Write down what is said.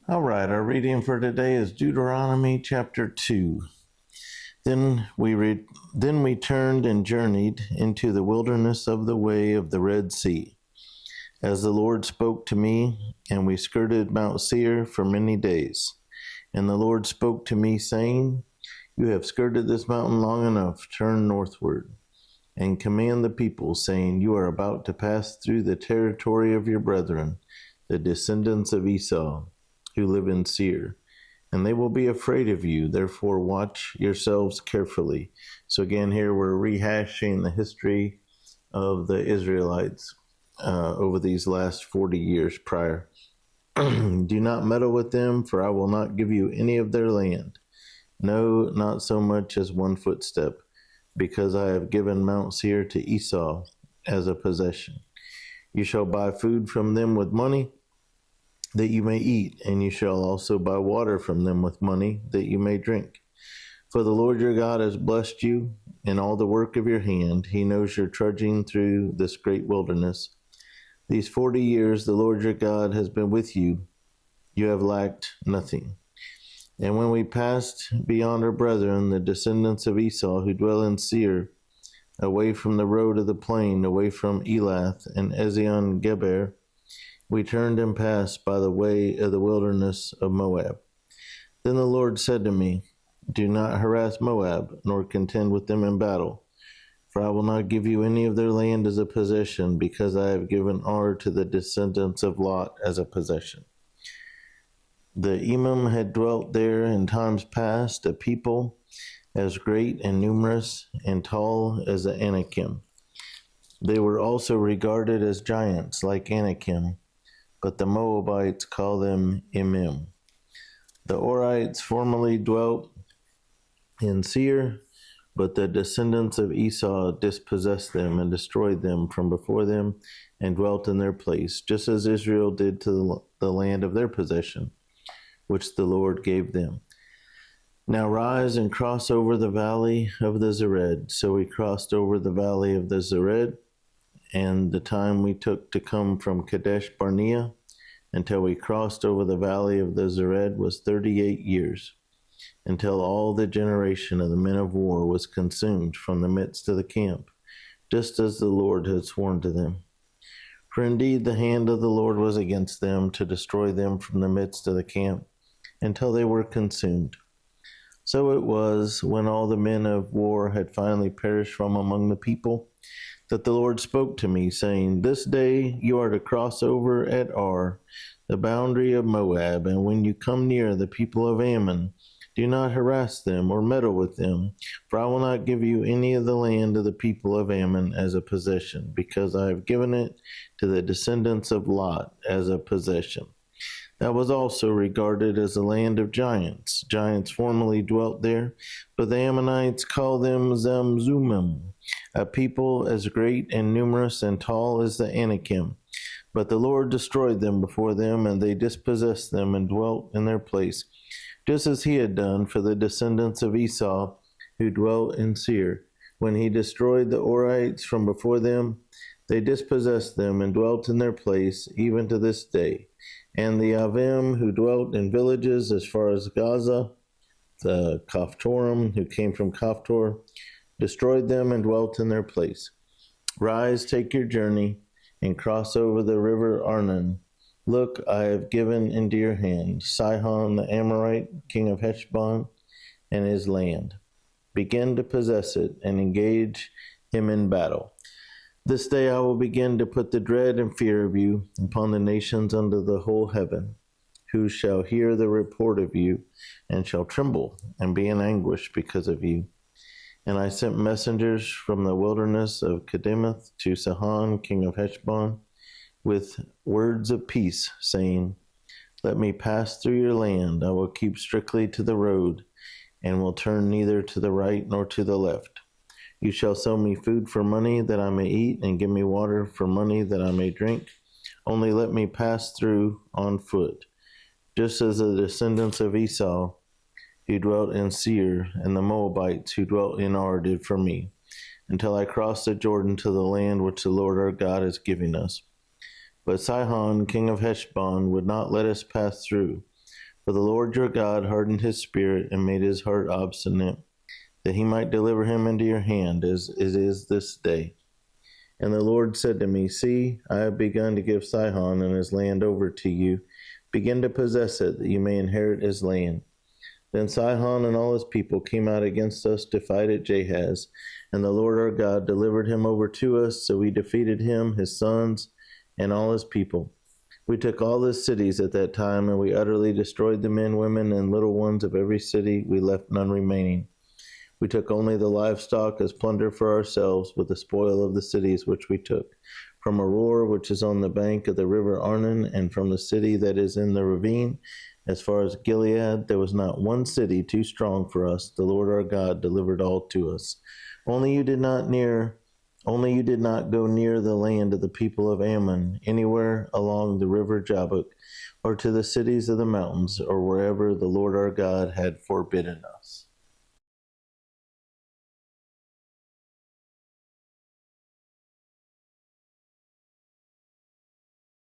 All right, our reading for today is Deuteronomy chapter 2. Then we turned and journeyed into the wilderness of the way of the Red Sea, as the Lord spoke to me, and we skirted Mount Seir for many days. And the Lord spoke to me, saying, You have skirted this mountain long enough, turn northward, and command the people, saying, You are about to pass through the territory of your brethren, the descendants of Esau, who live in Seir, and they will be afraid of you. Therefore watch yourselves carefully. So again, here we're rehashing the history of the Israelites over these last 40 years prior. Do not meddle with them, for I will not give you any of their land. No, not so much as one footstep, because I have given Mount Seir to Esau as a possession. You shall buy food from them with money, that you may eat, and you shall also buy water from them with money, that you may drink. For the Lord your God has blessed you in all the work of your hand. He knows you're trudging through this great wilderness. These 40 years the Lord your God has been with you. You have lacked nothing. And when we passed beyond our brethren, the descendants of Esau who dwell in Seir, away from the road of the plain, away from Elath and Ezion-Geber, we turned and passed by the way of the wilderness of Moab. Then the Lord said to me, Do not harass Moab, nor contend with them in battle, for I will not give you any of their land as a possession, because I have given Ar to the descendants of Lot as a possession. The Emim had dwelt there in times past, a people as great and numerous and tall as the Anakim. They were also regarded as giants like Anakim, but the Moabites call them Emim. The Orites formerly dwelt in Seir, but the descendants of Esau dispossessed them and destroyed them from before them and dwelt in their place, just as Israel did to the land of their possession, which the Lord gave them. Now rise and cross over the valley of the Zered. So we crossed over the valley of the Zered, and the time we took to come from Kadesh Barnea until we crossed over the valley of the Zered was 38 years, until all the generation of the men of war was consumed from the midst of the camp, just as the Lord had sworn to them. For indeed the hand of the Lord was against them to destroy them from the midst of the camp, until they were consumed. So it was, when all the men of war had finally perished from among the people, that the Lord spoke to me, saying, This day you are to cross over at Ar, the boundary of Moab, and when you come near the people of Ammon, do not harass them or meddle with them, for I will not give you any of the land of the people of Ammon as a possession, because I have given it to the descendants of Lot as a possession. That was also regarded as a land of giants. Giants formerly dwelt there, but the Ammonites call them Zamzummim, a people as great and numerous and tall as the Anakim. But the Lord destroyed them before them, and they dispossessed them and dwelt in their place, just as he had done for the descendants of Esau who dwelt in Seir. When he destroyed the Orites from before them, they dispossessed them and dwelt in their place, even to this day. And the Avim who dwelt in villages as far as Gaza, the Kaphtorim who came from Kaphtor, destroyed them and dwelt in their place. Rise, take your journey, and cross over the river Arnon. Look, I have given into your hand Sihon the Amorite, king of Heshbon, and his land. Begin to possess it and engage him in battle. This day I will begin to put the dread and fear of you upon the nations under the whole heaven, who shall hear the report of you, and shall tremble and be in anguish because of you. And I sent messengers from the wilderness of Kedemoth to Sihon, king of Heshbon, with words of peace, saying, Let me pass through your land. I will keep strictly to the road, and will turn neither to the right nor to the left. You shall sell me food for money that I may eat, and give me water for money that I may drink. Only let me pass through on foot, just as the descendants of Esau who dwelt in Seir, and the Moabites who dwelt in Ar did for me, until I crossed the Jordan to the land which the Lord our God is giving us. But Sihon, king of Heshbon, would not let us pass through, For the Lord your God hardened his spirit and made his heart obstinate, that he might deliver him into your hand, as it is this day. And the Lord said to me, See, I have begun to give Sihon and his land over to you. Begin to possess it, that you may inherit his land. Then Sihon and all his people came out against us to fight at Jahaz, and the Lord our God delivered him over to us, so we defeated him, his sons, and all his people. We took all the cities at that time, and we utterly destroyed the men, women, and little ones of every city. We left none remaining. We took only the livestock as plunder for ourselves, with the spoil of the cities which we took, from Aroer, which is on the bank of the river Arnon, and from the city that is in the ravine. As far as Gilead, there was not one city too strong for us. The Lord our God delivered all to us. Only you did not go near the land of the people of Ammon, anywhere along the river Jabbok, or to the cities of the mountains, or wherever the Lord our God had forbidden us.